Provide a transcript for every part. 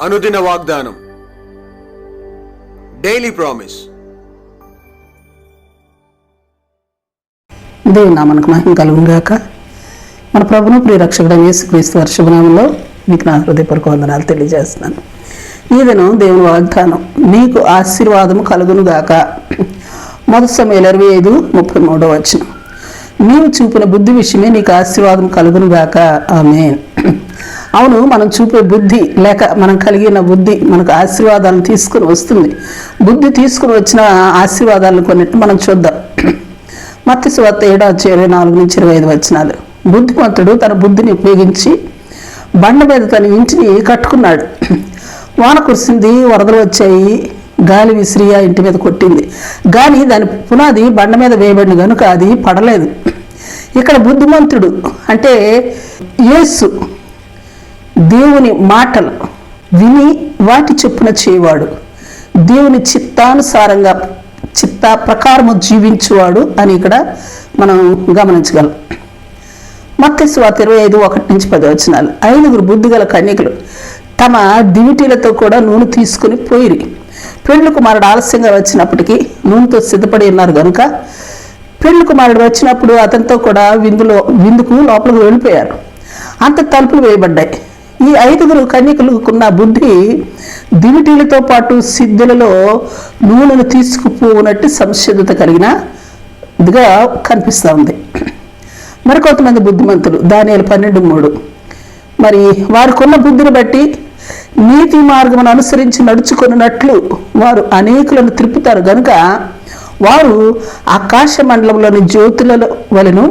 అనుదిన వాగ్దానం, daily promise. దేవుని నామానికి మహిమ కలుగును గాక. మన ప్రభువును ప్రియరక్షకుడైన యేసుక్రీస్తు వారి శుభనామంలో మీకు నా హృదయపూర్వక వందనాలు తెలియజేస్తున్నాను. ఈ దినం దేవుని వాగ్దానం, నీకు ఆశీర్వాదము కలుగును గాక. 1 సమూయేలు 25:33 నీవు చూపిన బుద్ధి విషయమే నీకు ఆశీర్వాదం కలుగును గాక. ఆమేన్. అవును, మనం చూపే బుద్ధి లేక మనం కలిగిన బుద్ధి మనకు ఆశీర్వాదాలను తీసుకుని వస్తుంది. బుద్ధి తీసుకుని వచ్చిన ఆశీర్వాదాలను కొన్నిటిని మనం చూద్దాం. మత్తయి సువార్త 7:24-25 బుద్ధిమంతుడు తన బుద్ధిని ఉపయోగించి బండ మీద తన ఇంటిని కట్టుకున్నాడు. వాన కురిసింది, వరదలు వచ్చాయి, గాలి విసిరి ఆ ఇంటి మీద కొట్టింది. కానీ దాని పునాది బండ మీద వేయబడిన కనుక అది పడలేదు. ఇక్కడ బుద్ధిమంతుడు అంటే యేసు దేవుని మాటలు విని వాటి చొప్పున చేయవాడు, దేవుని చిత్తానుసారంగా చిత్త ప్రకారము జీవించువాడు అని ఇక్కడ మనం గమనించగలం. మత్తయి సువార్త 25:1-10 5 బుద్ధిగల కన్యకలు తమ దివిటీలతో కూడా నూనె తీసుకుని పోయిరి. పెండ్లి కుమారుడు ఆలస్యంగా వచ్చినప్పటికీ నూనెతో సిద్ధపడి ఉన్నారు కనుక పెండ్లి కుమారుడు వచ్చినప్పుడు అతనితో కూడా విందుకు లోపలికి వెళ్ళిపోయారు. అంత తలుపులు వేయబడ్డాయి. ఈ 5 కన్యకలుకున్న బుద్ధి దివిటీలతో పాటు సిద్ధులలో నూనెను తీసుకుపోనట్టు సంసిద్ధత కలిగిన ఇదిగా కనిపిస్తూ ఉంది. మరికొంతమంది బుద్ధిమంతులు దానియేలు 12:3 మరి వారికున్న బుద్ధిని బట్టి నీతి మార్గమును అనుసరించి నడుచుకున్నట్లు వారు అనేకులను త్రిప్పుతారు గనుక వారు ఆకాశ మండలంలోని జ్యోతుల వలెను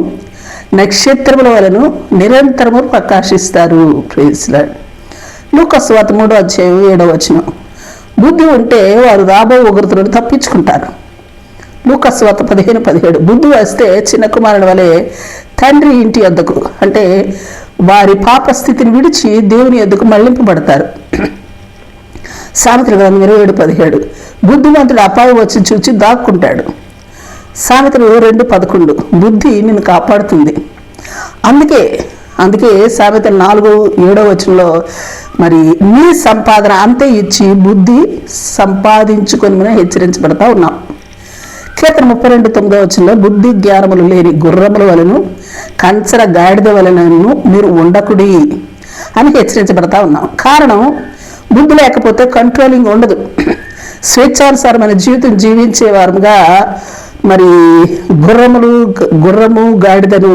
నక్షత్రముల వలెను నిరంతరము ప్రకాశిస్తారు. Praise lord. లూకా సువార్త 3:7 బుద్ధి ఉంటే వారు రాబో ఉగ్రతలను తప్పించుకుంటారు. లూకా సువార్త 15:17 బుద్ధి వస్తే చిన్న కుమారుని వలె తండ్రి ఇంటి వద్దకు అంటే వారి పాప స్థితిని విడిచి దేవుని వద్దకు మళ్లింపబడతారు. సామెతల గ్రంథం 27:17 బుద్ధిమంతుడు అపాయం వచ్చి చూచి దాక్కుంటాడు. సామెతలు 2:11 బుద్ధి నిన్ను కాపాడుతుంది. అందుకే సామెతలు 4:7 మరి నీ సంపాదన అంతే ఇచ్చి బుద్ధి సంపాదించుకొని హెచ్చరించబడతా ఉన్నాం. కీర్తన 32:9 బుద్ధి జ్ఞానములు లేని గుర్రముల వలెను కంచర గాడిద వలెను మీరు ఉండకుడి అని హెచ్చరించబడతా ఉన్నాం. కారణం, బుద్ధి లేకపోతే కంట్రోలింగ్ ఉండదు. స్వేచ్ఛానుసారమైన జీవితం జీవించేవారుగా మరి గుర్రము గాడిదను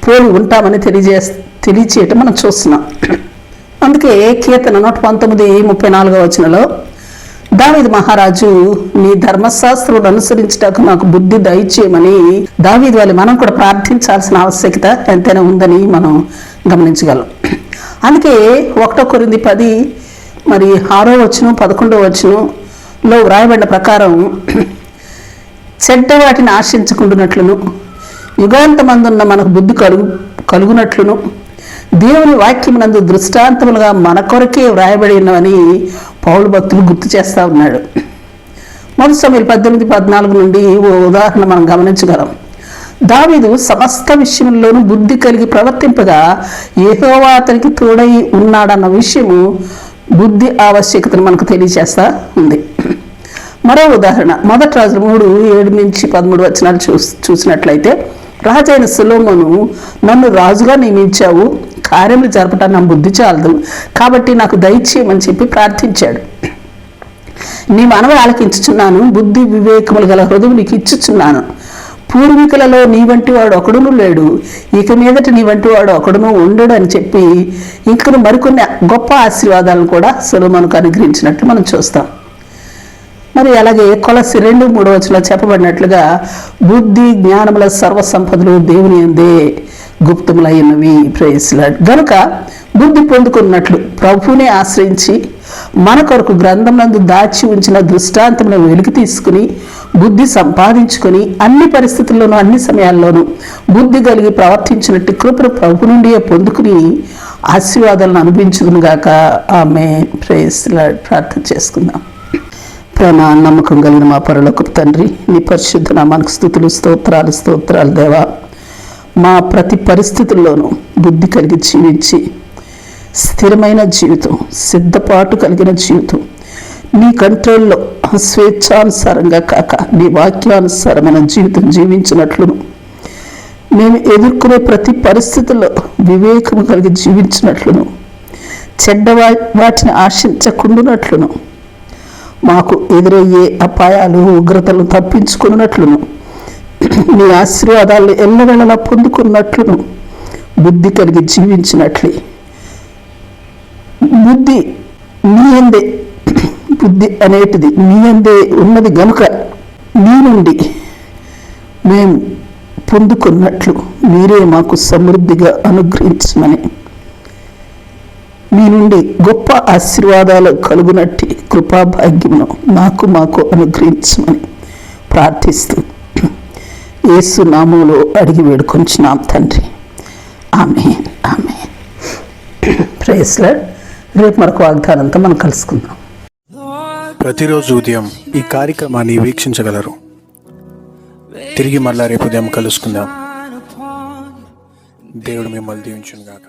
పోలి ఉంటామని తెలియచేయటం మనం చూస్తున్నాం. అందుకే కీర్తన 119:34 దావీదు మహారాజు నీ ధర్మశాస్త్రం అనుసరించటకు నాకు బుద్ధి దయచేయమని దావీదు వల్ల మనం కూడా ప్రార్థించాల్సిన ఆవశ్యకత ఎంతైనా ఉందని మనం గమనించగలం. అందుకే 1 కొరింథీ 10 మరి 6-11 వ్రాయబడిన ప్రకారం చెడ్డ వాటిని ఆశించుకుంటున్నట్లును యుగాంతమందున్న మనకు బుద్ధి కలుగునట్లును దేవుని వాక్యమునందు దృష్టాంతములుగా మన కొరకే వ్రాయబడి ఉన్నవని పౌలు భక్తులు గుర్తు చేస్తూ ఉన్నాడు. 1 సమూయేలు 18:14 నుండి ఓ ఉదాహరణ మనం గమనించగలం. దావీదు సమస్త విషయంలోనూ బుద్ధి కలిగి ప్రవర్తింపగా యెహోవా అతనికి తోడై ఉన్నాడన్న విషయము బుద్ధి ఆవశ్యకతను మనకు తెలియజేస్తా ఉంది. మరో ఉదాహరణ 1 రాజులు 3:7-13 చూసినట్లయితే రాజైన సొలొమోను నన్ను రాజుగా నియమించావు, కార్యములు జరపటానికి నా బుద్ధి చాలదు, కాబట్టి నాకు దయచేయమని చెప్పి ప్రార్థించాడు. నీ మనవి ఆలకించుచున్నాను, బుద్ధి వివేకములు గల హృదయం నీకు ఇచ్చుచున్నాను. పూర్వీకులలో నీ వంటి వాడు ఒకడును లేడు, ఇక మీదట నీ వంటి వాడు ఒకడును ఉండడు అని చెప్పి ఇంకను మరికొన్ని గొప్ప ఆశీర్వాదాలను కూడా సొలొమోనుకు అనుగ్రహించినట్లు మనం చూస్తాం. మరి అలాగే కొలస్సీ 2:3 చెప్పబడినట్లుగా బుద్ధి జ్ఞానముల సర్వసంపదలు దేవుని యందే గుప్తములైనవి. Praise lord. గనుక బుద్ధి పొందుకున్నట్లు ప్రభువునే ఆశ్రయించి మన కొరకు గ్రంథం నందు దాచి ఉంచిన దృష్టాంతములను వెలికి తీసుకుని బుద్ధి సంపాదించుకొని అన్ని పరిస్థితుల్లోనూ అన్ని సమయాల్లోనూ బుద్ధి కలిగి ప్రవర్తించినట్టు కృపను ప్రభు నుండి పొందుకుని ఆశీర్వాదాలను అనుభవించుకును గాక. ఆమేన్. Praise Lord. ప్రార్థన చేసుకుందాం. ప్రేమ నమ్మకం కలిగిన మా పరలోకపు తండ్రి, నీ పరిశుద్ధ నామానికి స్తుతులు స్తోత్రాలు దేవా. మా ప్రతి పరిస్థితుల్లోనూ బుద్ధి కలిగి జీవించి స్థిరమైన జీవితం, సిద్ధపాటు కలిగిన జీవితం, నీ కంట్రోల్లో స్వేచ్ఛానుసారంగా కాక నీ వాక్యానుసారమైన జీవితం జీవించినట్లును, మేము ఎదుర్కొనే ప్రతి పరిస్థితుల్లో వివేకము కలిగి జీవించినట్లును, చెడ్డ వాటిని ఆశించకుండానట్లును, మాకు ఎదురయ్యే అపాయాలు ఉగ్రతలను తప్పించుకున్నట్లును, నీ ఆశీర్వాదాలను ఎల్లవేళలా పొందుకున్నట్లును బుద్ధి కలిగి జీవించినట్లే. బుద్ధి నీ అందే, బుద్ధి అనేటిది నీ అందే ఉన్నది గనుక నీ నుండి మేము పొందుకున్నట్లు మీరే మాకు సమృద్ధిగా అనుగ్రహించమని, మీ నుండి గొప్ప ఆశీర్వాదాలు కలుగునట్టి కృపాభాగ్యమును మాకు అనుగ్రహించమని ప్రార్థిస్తూ యేసు నామములో అడిగి వేడుకొంచున్నాం తండ్రి. Amen, amen. Praise Lord. రేపు మరొక వాగ్దానంతో మనం కలుసుకుందాం. ప్రతిరోజు ఉదయం ఈ కార్యక్రమాన్ని వీక్షించగలరు. తిరిగి మళ్ళా రేపు ఉదయం కలుసుకుందాం. దేవుడు మిమ్మల్ని దీవించును గాక.